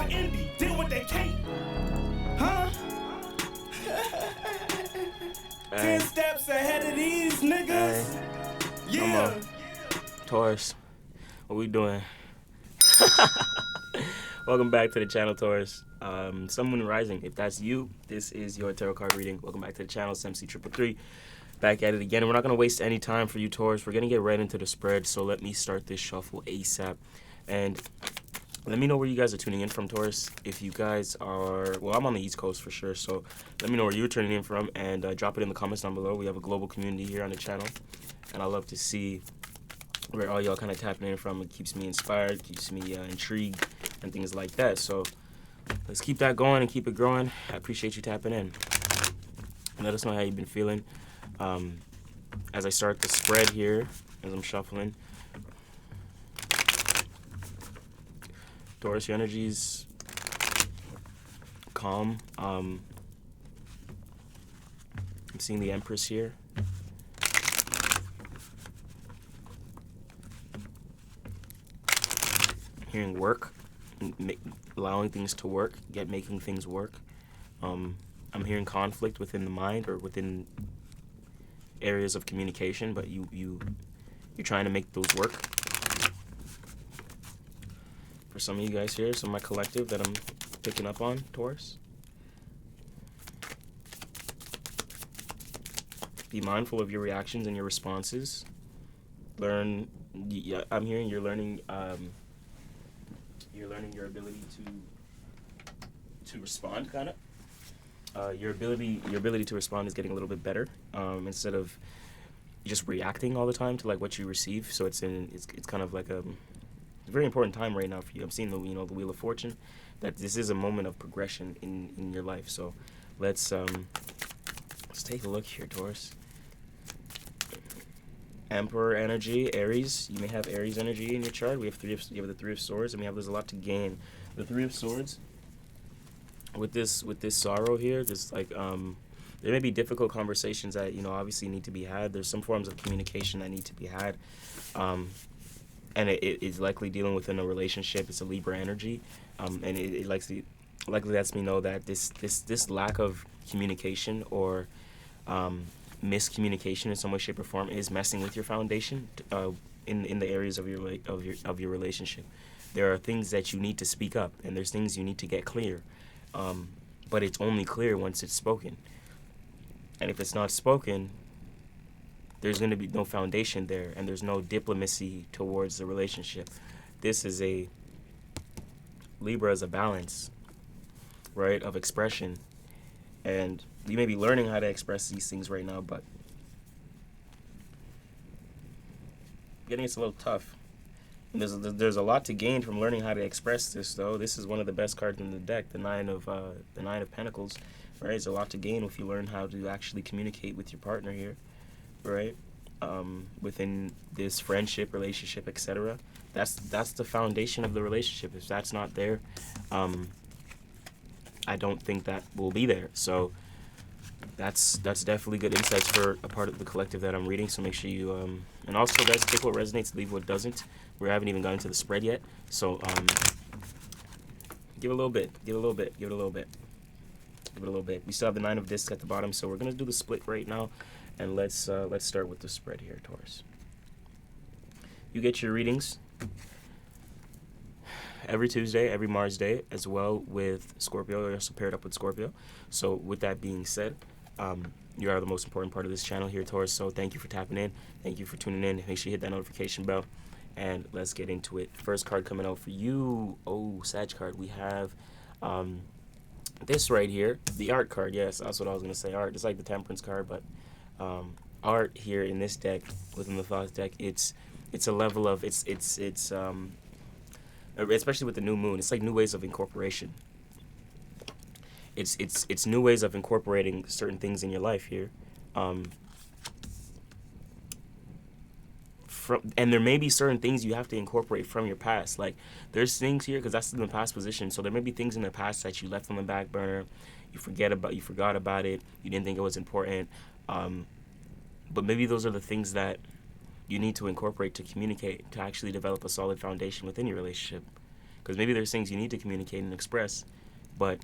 our envy, did what they can't. Huh? 10 steps ahead of these niggas. Yeah. Taurus, what we doing? Welcome back to the channel, Taurus. Sun, Moon, Rising. If that's you, this is your tarot card reading. Welcome back to the channel. It's MC 333. Back at it again. And we're not going to waste any time for you, Taurus. We're going to get right into the spread. So let me start this shuffle ASAP. And let me know where you guys are tuning in from, Taurus. If you guys are, well, I'm on the East Coast for sure. So let me know where you're tuning in from and drop it in the comments down below. We have a global community here on the channel. And I love to see where all y'all kind of tapping in from. It keeps me inspired, keeps me intrigued, and things like that. So let's keep that going and keep it growing. I appreciate you tapping in. Let us know how you've been feeling. As I start the spread here, as I'm shuffling. Taurus, your energy's calm. I'm seeing the Empress here. Hearing work, allowing things to work, making things work. I'm hearing conflict within the mind or within areas of communication, but you're trying to make those work. For some of you guys here, some of my collective that I'm picking up on, Taurus. Be mindful of your reactions and your responses. Learn. Yeah, I'm hearing you're learning. You're learning your ability to respond, kind of. Your ability to respond is getting a little bit better. Instead of just reacting all the time to like what you receive. So it's kind of like a very important time right now for you. I'm seeing the Wheel of Fortune, that this is a moment of progression in your life. So let's take a look here, Taurus. Emperor energy, Aries. You may have Aries energy in your chart. You have the Three of Swords, and there's a lot to gain. The Three of Swords. With this sorrow here, there's like there may be difficult conversations that obviously need to be had. There's some forms of communication that need to be had, and it is likely dealing within a relationship. It's a Libra energy, and it likely lets me know that this lack of communication or miscommunication in some way, shape, or form is messing with your foundation in the areas of your relationship. There are things that you need to speak up, and there's things you need to get clear. But it's only clear once it's spoken. And if it's not spoken, there's going to be no foundation there, and there's no diplomacy towards the relationship. This is Libra is a balance, right, of expression. And you may be learning how to express these things right now, but getting it's a little tough. There's a lot to gain from learning how to express this, though. This is one of the best cards in the deck, the Nine of Pentacles, right? There's a lot to gain if you learn how to actually communicate with your partner here, right? Within this friendship, relationship, etc. That's the foundation of the relationship. If that's not there, I don't think that will be there. So that's definitely good insights for a part of the collective that I'm reading. So make sure you and also, guys, take what resonates, leave what doesn't. We haven't even gotten to the spread yet, so give it a little bit. We still have the Nine of Discs at the bottom, so we're gonna do the split right now, and let's start with the spread here, Taurus. You get your readings every Tuesday, every Mars day, as well with Scorpio. You're also paired up with Scorpio. So with that being said, you are the most important part of this channel here, Taurus. So thank you for tapping in. Thank you for tuning in. Make sure you hit that notification bell. And let's get into it. First card coming out for you. Oh, Sag card. We have this right here. The art card. Yes, that's what I was going to say. Art. It's like the Temperance card, but art here in this deck, within the Thoughts deck, it's a level of, it's especially with the new moon, it's like new ways of incorporation. It's new ways of incorporating certain things in your life here. And there may be certain things you have to incorporate from your past. Like, there's things here, because that's in the past position, so there may be things in the past that you left on the back burner, you forgot about it, you didn't think it was important, but maybe those are the things that you need to incorporate to communicate, to actually develop a solid foundation within your relationship. Because maybe there's things you need to communicate and express, but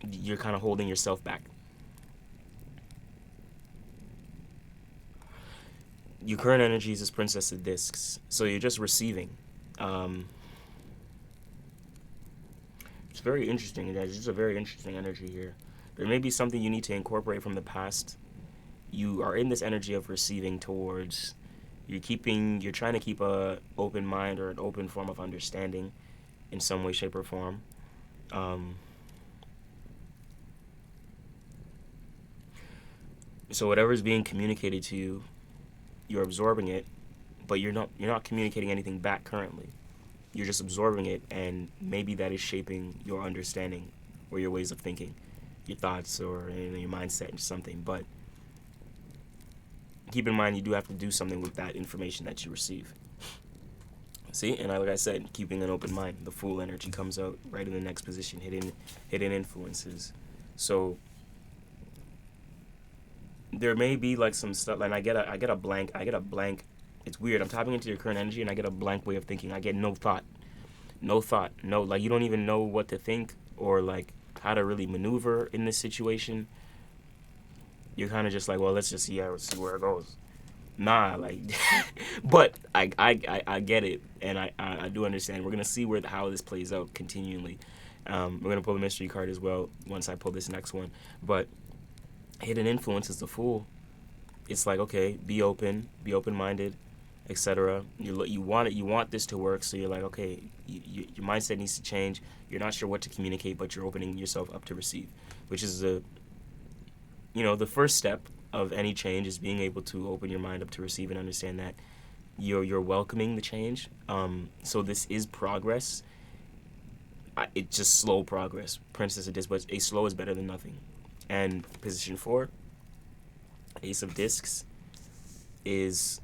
you're kind of holding yourself back. Your current energy is this Princess of Discs, so you're just receiving. It's very interesting, guys. It's just a very interesting energy here. There may be something you need to incorporate from the past. You are in this energy of receiving towards. You're trying to keep a open mind or an open form of understanding in some way, shape, or form. So whatever is being communicated to you, you're absorbing it, but you're not communicating anything back currently. You're just absorbing it, and maybe that is shaping your understanding or your ways of thinking, your thoughts, or your mindset or something. But keep in mind, you do have to do something with that information that you receive. See, and like I said, keeping an open mind. The Fool energy comes out right in the next position. Hidden influences. So there may be like some stuff, and I get a blank. It's weird. I'm tapping into your current energy, and I get a blank way of thinking. I get no thought. No, like you don't even know what to think or like how to really maneuver in this situation. You're kind of just like, well, let's see where it goes. Nah, like, but I get it, and I do understand. We're gonna see how this plays out continually. We're gonna pull the mystery card as well once I pull this next one. But hidden influence is the Fool. It's like, okay, be open-minded, etc. You want this to work, so you're like, okay, your mindset needs to change. You're not sure what to communicate, but you're opening yourself up to receive, which is the first step of any change is being able to open your mind up to receive and understand that you're welcoming the change. So this is progress. It's just slow progress. Princess of Discs, but a slow is better than nothing. And position 4, Ace of Discs, is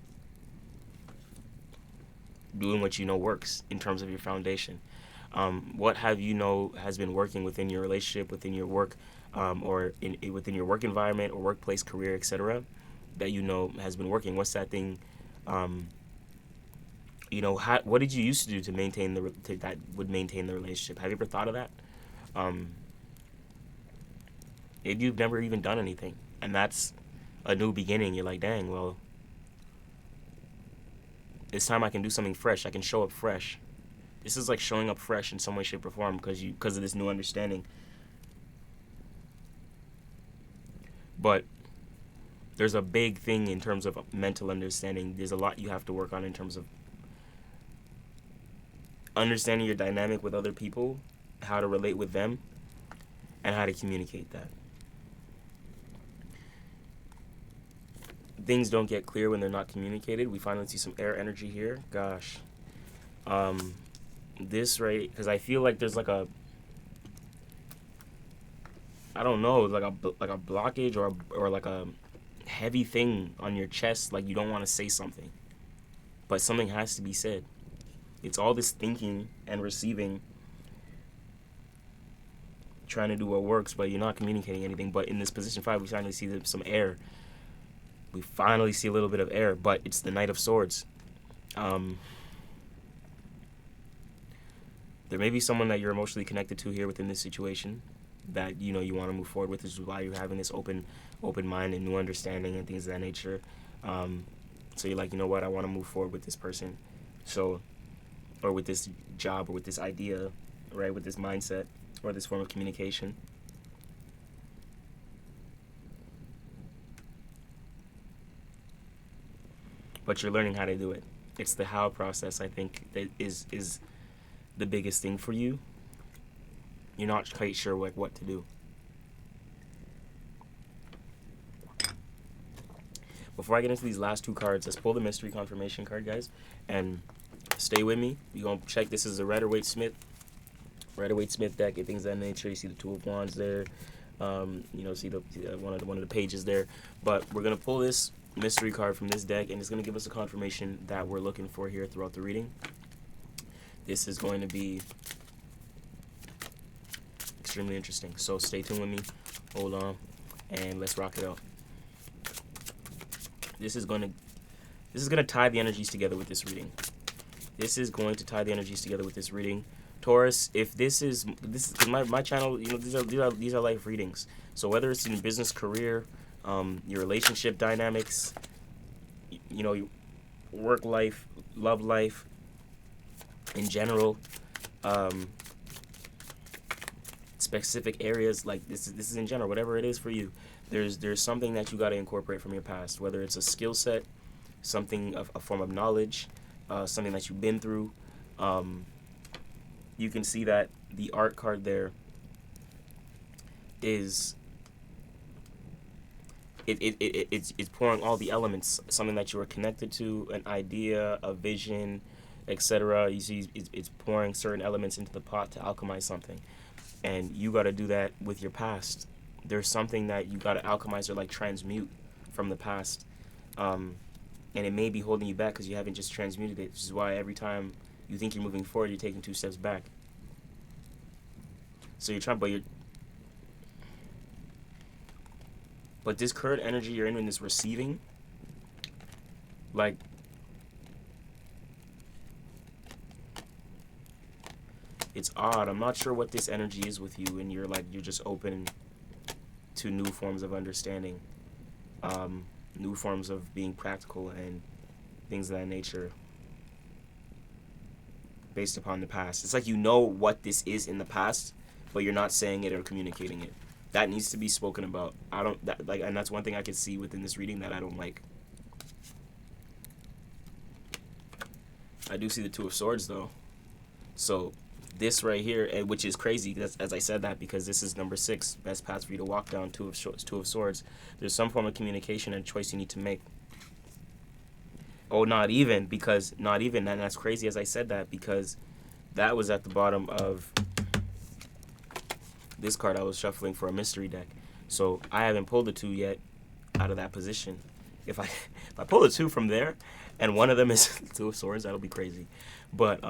doing what you know works in terms of your foundation. What has been working within your relationship, within your work, or within your work environment or workplace, career, etc., that has been working? What's that thing? What did you used to do to maintain that would maintain the relationship? Have you ever thought of that? Maybe you've never even done anything, and that's a new beginning. You're like, dang, well, it's time I can do something fresh. I can show up fresh. This is like showing up fresh in some way, shape, or form because of this new understanding. But there's a big thing in terms of mental understanding. There's a lot you have to work on in terms of understanding your dynamic with other people, how to relate with them, and how to communicate that. Things don't get clear when they're not communicated. We finally see some air energy here. Gosh. This, right, because I feel like there's like a, I don't know, like a blockage or like a heavy thing on your chest, like you don't want to say something, but something has to be said. It's all this thinking and receiving, trying to do what works, but you're not communicating anything. But in this position 5, we finally see some air. We finally see a little bit of air, but it's the Knight of Swords. There may be someone that you're emotionally connected to here within this situation that you want to move forward with. This is why you're having this open mind and new understanding and things of that nature. So you're like, you know what, I want to move forward with this person, or with this job, or with this idea, right, with this mindset, or this form of communication. But you're learning how to do it. It's the how process, I think, that is the biggest thing for you. You're not quite sure what to do. Before I get into these last 2 cards, let's pull the mystery confirmation card, guys, and stay with me. We're going to check. This is a Rider-Waite-Smith deck and things of that nature. You see the 2 of Wands there. See the one of the pages there. But we're going to pull this mystery card from this deck, and it's going to give us a confirmation that we're looking for here throughout the reading. This is going to be extremely interesting, so stay tuned with me, hold on, and let's rock it out. This is going to tie the energies together with this reading. this is going to tie the energies together with this reading. Taurus, if this is my channel, you know, these are life readings. So whether it's in business, career, your relationship dynamics, you know, your work life, love life, in general, specific areas, like this is in general, whatever it is for you, there's something that you got to incorporate from your past, whether it's a skill set, something of a form of knowledge, something that you've been through. You can see that the art card there is it's pouring all the elements, something that you were connected to, an idea, a vision, etc. You see it's pouring certain elements into the pot to alchemize something, and you got to do that with your past. There's something that you got to alchemize or like transmute from the past, and it may be holding you back because you haven't just transmuted it, which is why every time you think you're moving forward, you're taking 2 steps back. So you're trying, but this current energy you're in this receiving, like, it's odd. I'm not sure what this energy is with you, and you're just open to new forms of understanding, new forms of being practical and things of that nature based upon the past. It's like you know what this is in the past, but you're not saying it or communicating it. That needs to be spoken about. And that's one thing I can see within this reading that I don't like. I do see the 2 of Swords though. So this right here, which is crazy, as I said that, because this is number 6, best path for you to walk down, 2 of Swords. There's some form of communication and choice you need to make. Oh, not even, and that's crazy as I said that, because that was at the bottom of this card I was shuffling for a mystery deck. So I haven't pulled the 2 yet out of that position. If I pull the 2 from there, and one of them is 2 of Swords, that'll be crazy. But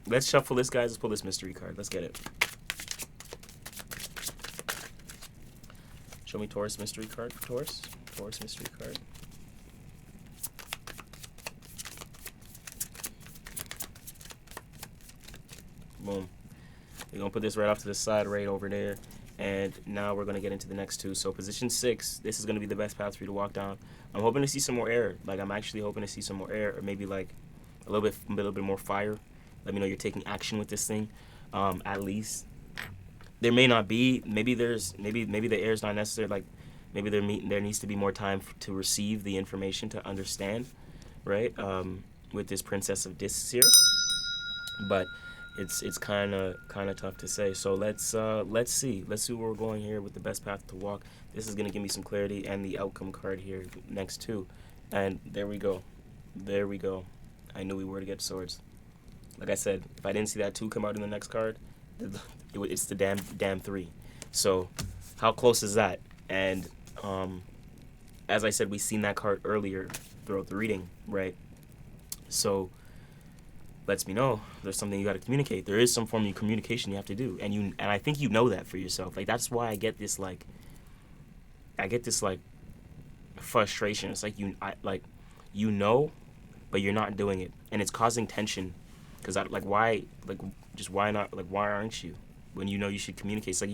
let's shuffle this, guys. Let's pull this mystery card. Let's get it. Show me Taurus mystery card for Taurus. Taurus mystery card. Boom. We're going to put this right off to the side, right over there. And now we're going to get into the next 2. So position 6, this is going to be the best path for you to walk down. I'm hoping to see some more air. Like, I'm actually hoping to see some more air, or maybe like a little bit more fire. Let me know you're taking action with this thing. At least there may not be. Maybe the air is not necessary. Like, maybe there needs to be more time to receive the information to understand, right? With this Princess of Discs here, but it's kind of tough to say. So let's see where we're going here with the best path to walk. This is gonna give me some clarity, and the outcome card here next to, and there we go. I knew we were to get Swords. Like I said, if I didn't see that 2 come out in the next card, it's the damn 3. So how close is that? And as I said, we seen that card earlier throughout the reading, right? So lets me know there's something you got to communicate. There is some form of communication you have to do, and I think you know that for yourself. Like, that's why I get this frustration. It's like you know, but you're not doing it, and it's causing tension. Because why not? Like, why aren't you? When you know you should communicate. It's like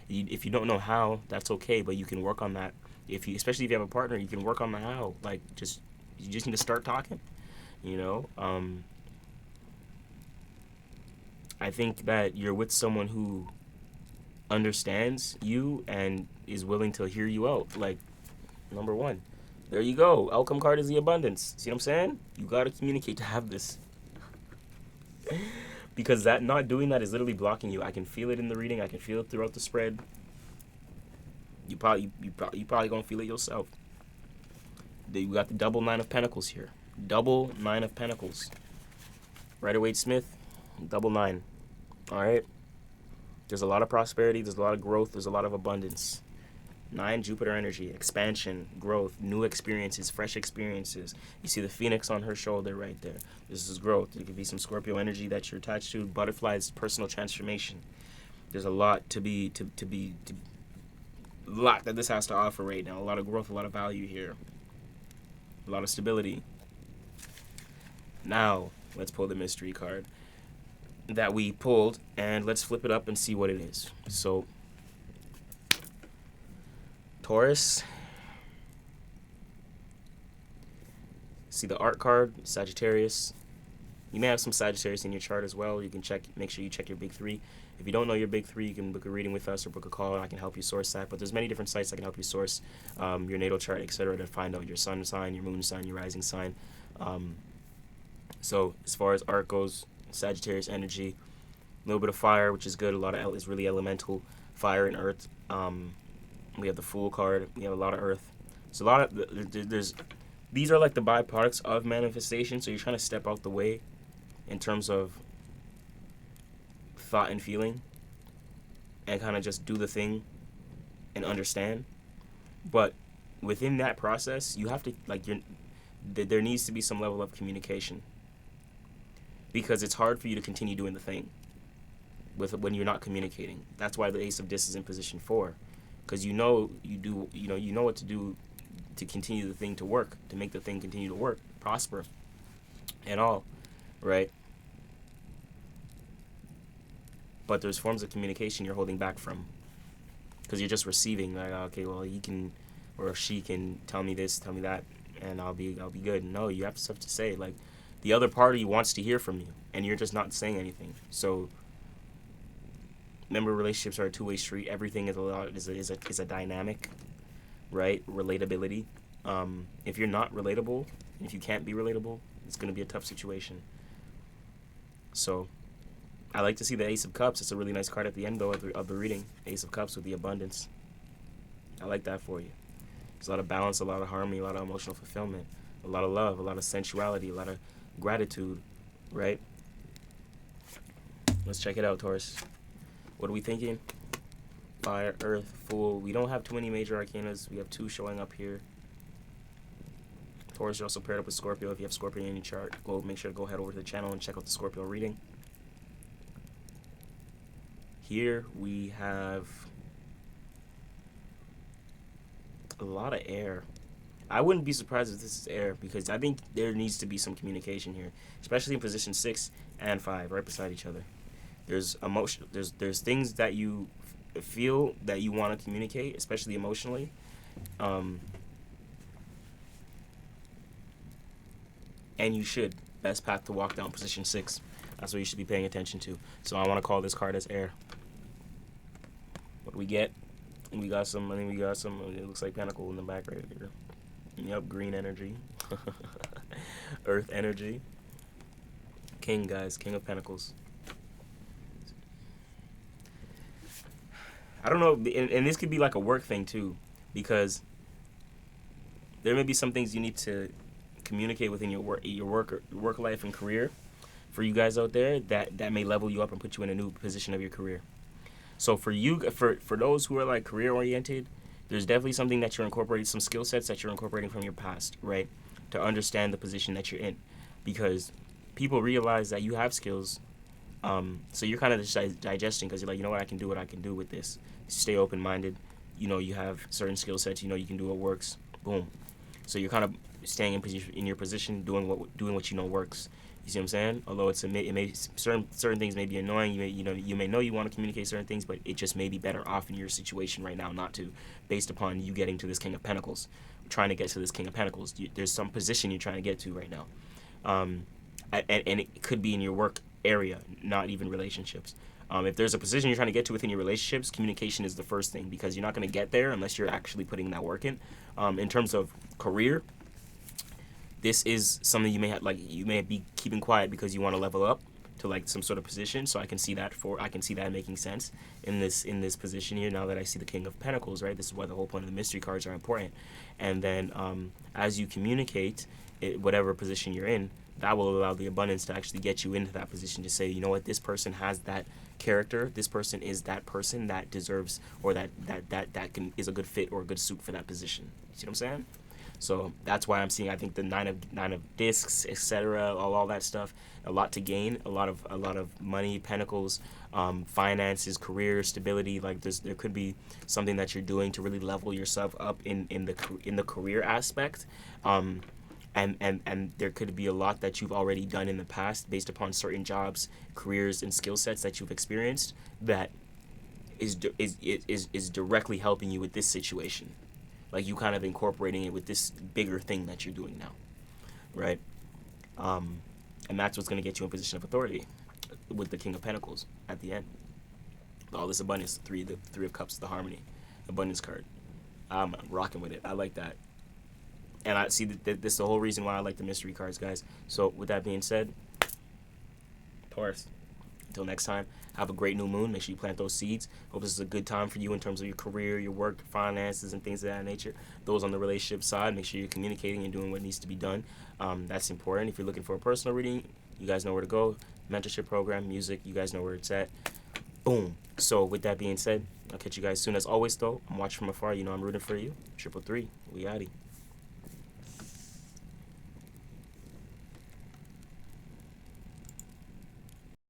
if you don't know how, that's okay, but you can work on that. Especially if you have a partner, you can work on the how. Like, you just need to start talking. You know. I think that you're with someone who understands you and is willing to hear you out. Like, number 1. There you go. Outcome card is the abundance. See what I'm saying? You got to communicate to have this. Because that not doing that is literally blocking you. I can feel it in the reading. I can feel it throughout the spread. You probably gonna feel it yourself. You got the double 9 of Pentacles here. Double 9 of Pentacles. Rider-Waite-Smith, double 9. All right. There's a lot of prosperity. There's a lot of growth. There's a lot of abundance. 9, Jupiter energy, expansion, growth, new experiences, fresh experiences. You see the phoenix on her shoulder right there. This is growth. There could be some Scorpio energy that you're attached to. Butterflies, personal transformation. There's a lot a lot that this has to offer right now. A lot of growth, a lot of value here. A lot of stability. Now, let's pull the mystery card that we pulled, and let's flip it up and see what it is. So, Taurus. See the art card, Sagittarius. You may have some Sagittarius in your chart as well. You can make sure you check your big three. If you don't know your big three, you can book a reading with us or book a call, and I can help you source that. But there's many different sites that can help you source your natal chart, etc., to find out your sun sign, your moon sign, your rising sign. So as far as art goes, Sagittarius energy, a little bit of fire, which is good. A lot of is really elemental, fire and earth. We have the Fool card. We have a lot of earth. So a lot of these are like the byproducts of manifestation. So you're trying to step out the way in terms of thought and feeling, and kind of just do the thing and understand. But within that process, you have to there needs to be some level of communication, because it's hard for you to continue doing the thing when you're not communicating. That's why the Ace of Discs is in position 4, because you know what to do to continue the thing to work, to make the thing continue to work, prosper, and all, right? But there's forms of communication you're holding back from, because you're just receiving. Like, okay, well, he can or she can tell me this, tell me that, and I'll be good. No, you have stuff to say. Like, the other party wants to hear from you, and you're just not saying anything. So, remember, relationships are a two-way street. Everything is a dynamic, right? Relatability. If you're not relatable, if you can't be relatable, it's going to be a tough situation. So, I like to see the Ace of Cups. It's a really nice card at the end, though, of the reading. Ace of Cups with the abundance. I like that for you. There's a lot of balance, a lot of harmony, a lot of emotional fulfillment, a lot of love, a lot of sensuality, a lot of gratitude, right? Let's check it out, Taurus. What are we thinking? Fire, Earth, Fool. We don't have too many major arcanas. We have 2 showing up here. Taurus, you're also paired up with Scorpio. If you have Scorpio in your chart, make sure to head over to the channel and check out the Scorpio reading. Here we have a lot of air. I wouldn't be surprised if this is air, because I think there needs to be some communication here, especially in position 6 and 5, right beside each other. There's emotion. There's things that you feel that you want to communicate, especially emotionally. And you should. Best path to walk down, position 6. That's what you should be paying attention to. So I want to call this card as air. What do we get? I think we got some. It looks like Pentacle in the back right here. Yep, green energy. Earth energy. King, guys. King of Pentacles. I don't know, and this could be like a work thing too, because there may be some things you need to communicate within your work life and career for you guys out there that may level you up and put you in a new position of your career. So for those who are like career oriented, there's definitely something that you're incorporating, some skill sets that you're incorporating from your past, right, to understand the position that you're in, because people realize that you have skills. So you're kind of just digesting, because you're like, you know what, I can do what I can do with this. Stay open-minded. You know, you have certain skill sets. You know, you can do what works. Boom. So you're kind of staying in your position, doing what you know works. You see what I'm saying? Although certain things may be annoying. You may know you want to communicate certain things, but it just may be better off in your situation right now not to, based upon you getting to this King of Pentacles, trying to get to this King of Pentacles. There's some position you're trying to get to right now, and it could be in your work area, not even relationships. If there's a position you're trying to get to within your relationships, communication is the first thing, because you're not going to get there unless you're actually putting that work in. In terms of career, this is something you may be keeping quiet because you want to level up to like some sort of position. So I can see that making sense in this position here. Now that I see the King of Pentacles, right? This is why the whole point of the mystery cards are important. And then as you communicate whatever position you're in, that will allow the abundance to actually get you into that position to say, you know what, this person has that character. This person is that person that deserves, or that is a good fit or a good suit for that position. You see what I'm saying? So that's why I'm seeing, I think the nine of discs, etc., all that stuff, a lot to gain, a lot of money, pentacles, finances, career stability. Like there could be something that you're doing to really level yourself up in the career aspect. and there could be a lot that you've already done in the past based upon certain jobs, careers, and skill sets that you've experienced that is directly helping you with this situation. Like you kind of incorporating it with this bigger thing that you're doing now, right? And that's what's going to get you in position of authority with the King of Pentacles at the end. All this abundance, the three of Cups, the harmony, abundance card. I'm rocking with it. I like that. And I see that this is the whole reason why I like the mystery cards, guys. So with that being said, Taurus, until next time, have a great new moon. Make sure you plant those seeds. Hope this is a good time for you in terms of your career, your work, finances, and things of that nature. Those on the relationship side, make sure you're communicating and doing what needs to be done. That's important. If you're looking for a personal reading, you guys know where to go. Mentorship program, music, you guys know where it's at. Boom. So with that being said, I'll catch you guys soon. As always, though, I'm watching from afar. You know I'm rooting for you. 333. We outie.